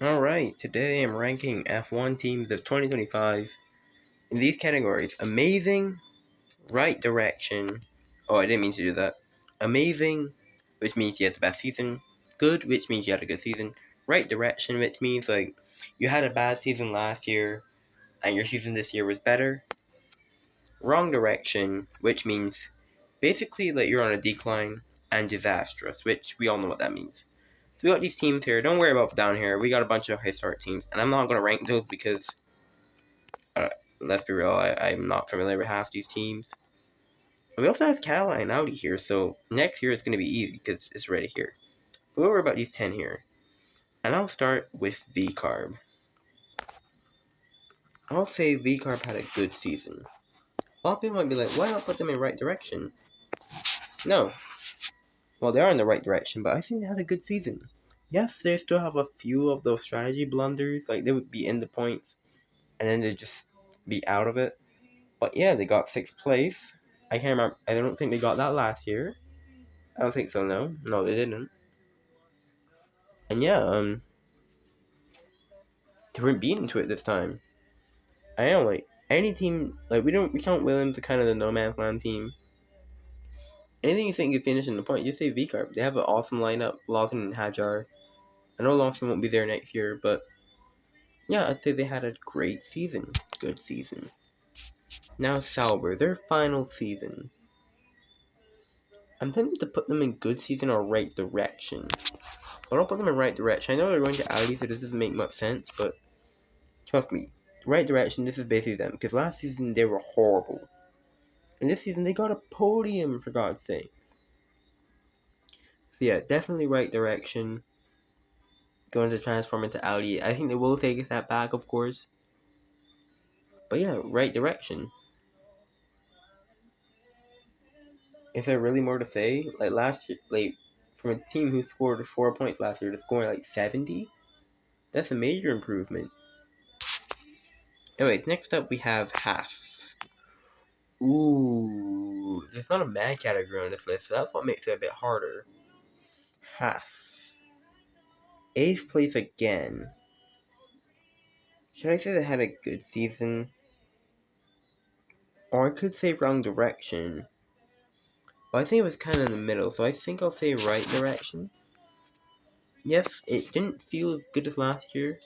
Alright, today I'm ranking F1 teams of 2025 in these categories: amazing, right direction. Oh, I didn't mean to do that. Amazing, which means you had the best season. Good, which means you had a good season. Right direction, which means like you had a bad season last year and your season this year was better. Wrong direction, which means basically that you're on a decline. And disastrous, which we all know what that means. So we got these teams here. Don't worry about down here. We got a bunch of historic teams, and I'm not going to rank those because, uh, let's be real, I'm not familiar with half these teams. And we also have Cadillac and Audi here, so next year is going to be easy because it's right here. We'll worry about these 10 here. And I'll start with V-Carb. I'll say V-Carb had a good season. A lot of people might be like, why not put them in right direction? No. Well, they are in the right direction, but I think they had a good season. Yes, they still have a few of those strategy blunders, like they would be in the points, and then they'd just be out of it. But yeah, they got 6th place. I can't remember. I don't think they got that last year. I don't think so. No, they didn't. And yeah, they weren't beaten to it this time. I know, like any team, like we count Williams as kind of the no man's land team. Anything you think you finish in the point, just say V-Carb. They have an awesome lineup. Lawson and Hajar. I know Lawson won't be there next year, but yeah, I'd say they had a great season. Good season. Now Sauber, their final season. I'm tempted to put them in good season or right direction. I don't put them in right direction. I know they're going to Audi, so this doesn't make much sense, but trust me, right direction, this is basically them. Because last season they were horrible. And this season they got a podium, for God's sake. So yeah, definitely right direction. Going to transform into Audi. I think they will take a step back, of course. But yeah, right direction. Is there really more to say? Like last year, like from a team who scored 4 points last year to scoring like 70? That's a major improvement. Anyways, next up we have Haas. Ooh, there's not a mad category on this list, so that's what makes it a bit harder. Haas. 8th place again. Should I say they had a good season? Or I could say wrong direction. But I think it was kind of in the middle, so I think I'll say right direction. Yes, it didn't feel as good as last year.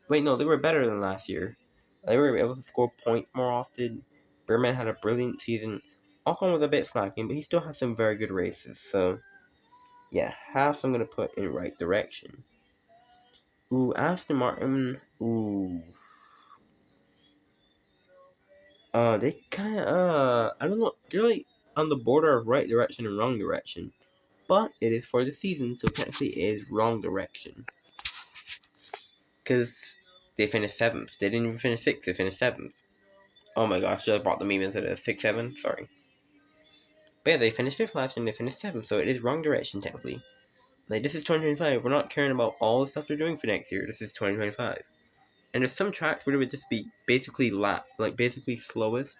Wait, no, they were better than last year. They were able to score points more often. Berman had a brilliant season. Ocon was a bit slacking, but he still had some very good races. So, yeah, Haas I'm going to put in right direction. Ooh, Aston Martin. Ooh. They kind of, I don't know. They're like on the border of right direction and wrong direction. But it is for the season, so technically it is wrong direction. Because they finished 7th. They didn't even finish 6th, they finished 7th. Oh my gosh, I brought them even to the 6-7. Sorry. But yeah, they finished 5th last year and they finished 7th, so it is wrong direction technically. Like, this is 2025. We're not caring about all the stuff they're doing for next year. This is 2025. And there's some tracks where it would just be basically basically slowest.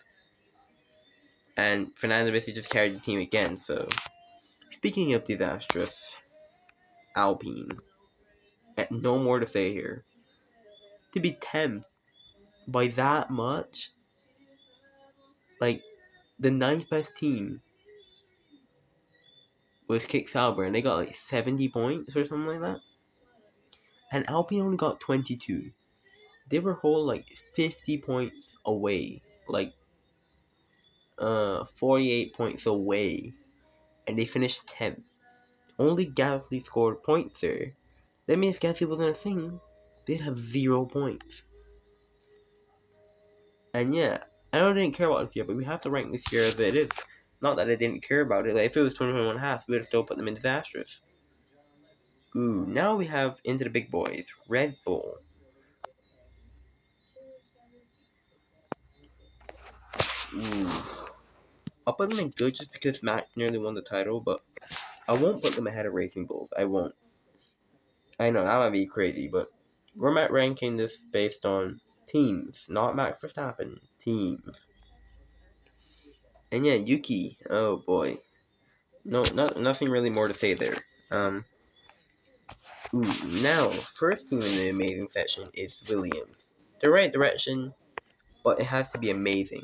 And Fernando basically just carried the team again, so. Speaking of disastrous, Alpine. No more to say here. To be 10th by that much, like, the 9th best team was Kick Sauber, and they got like 70 points or something like that. And Alpine only got 22. They were whole like 50 points away, like 48 points away, and they finished 10th. Only Gasly scored points there. That means if Gasly wasn't a thing, they'd have 0 points. And yeah, I know I didn't care about this year, but we have to rank this year as it is. Not that I didn't care about it. Like, if it was 2021 half, we would have still put them in disastrous. Ooh, now we have into the big boys. Red Bull. Ooh. I'll put them in good just because Max nearly won the title, but I won't put them ahead of Racing Bulls. I won't. I know, that might be crazy, but we're not ranking this based on teams, not Max Verstappen. Teams. And yeah, Yuki. Oh boy. No, nothing really more to say there. Ooh, now, first team in the amazing section is Williams. The right direction, but it has to be amazing.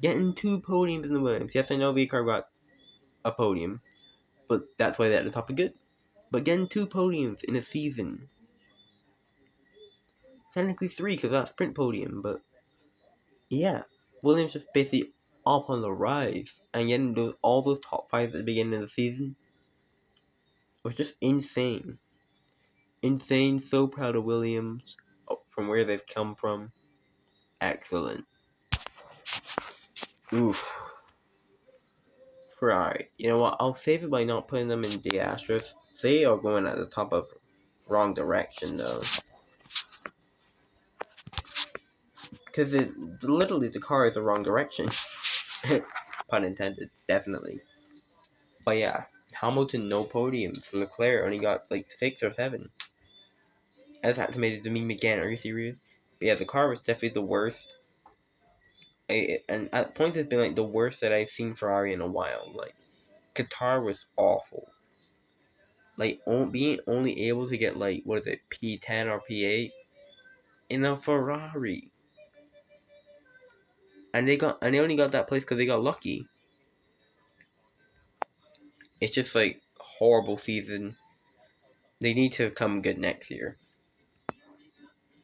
Getting 2 podiums in the Williams. Yes, I know VCAR got a podium, but that's why they're at the top of good. But getting 2 podiums in a season. Technically 3 because that's sprint podium, but yeah. Williams just basically up on the rise. And getting all those top 5 at the beginning of the season was just insane. Insane, so proud of Williams from where they've come from. Excellent. Oof. Ferrari. You know what? I'll save it by not putting them in the asterisk. They are going at the top of wrong direction though. Because literally the car is the wrong direction. Pun intended, definitely. But yeah, Hamilton no podiums. Leclerc only got like 6 or 7. That's estimated to me again. Are you serious? But yeah, the car was definitely the worst. And at points it's been like the worst that I've seen Ferrari in a while. Like Qatar was awful. Like being only able to get like what is it, P10 or P8 in a Ferrari, and they only got that place because they got lucky. It's just like horrible season. They need to come good next year.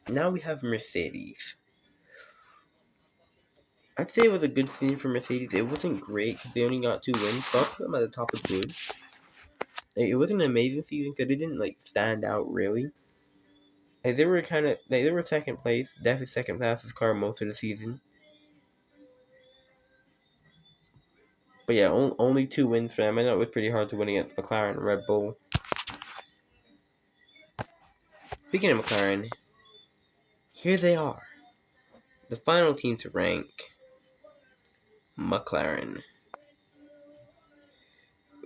Now we have Mercedes. I'd say it was a good season for Mercedes. It wasn't great because they only got 2 wins, but I'll put them at the top of good. Like, it wasn't an amazing season because they didn't like stand out really. Like, they were kind of like they were second place, definitely second fastest car most of the season. But yeah, only 2 wins for them. I know it was pretty hard to win against McLaren and Red Bull. Speaking of McLaren, here they are. The final team to rank, McLaren.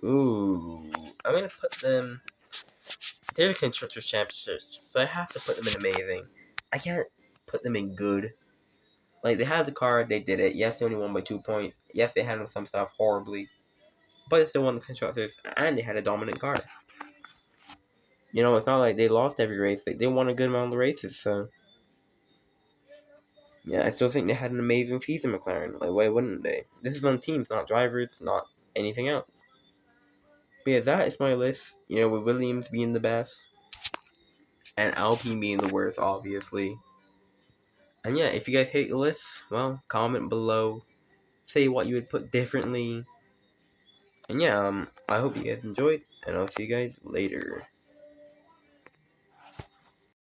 Ooh, I'm going to put them... They're the Constructors' Championship, so I have to put them in amazing. I can't put them in good. Like, they had the car, they did it. Yes, they only won by 2 points. Yes, they handled some stuff horribly. But they still won the Constructors, and they had a dominant car. You know, it's not like they lost every race. They won a good amount of the races, so... Yeah, I still think they had an amazing season, McLaren. Like, why wouldn't they? This is on teams, not drivers, not anything else. But yeah, that is my list. You know, with Williams being the best. And Alpine being the worst, obviously. And yeah, if you guys hate the list, well, comment below. Say what you would put differently. And yeah, I hope you guys enjoyed. And I'll see you guys later.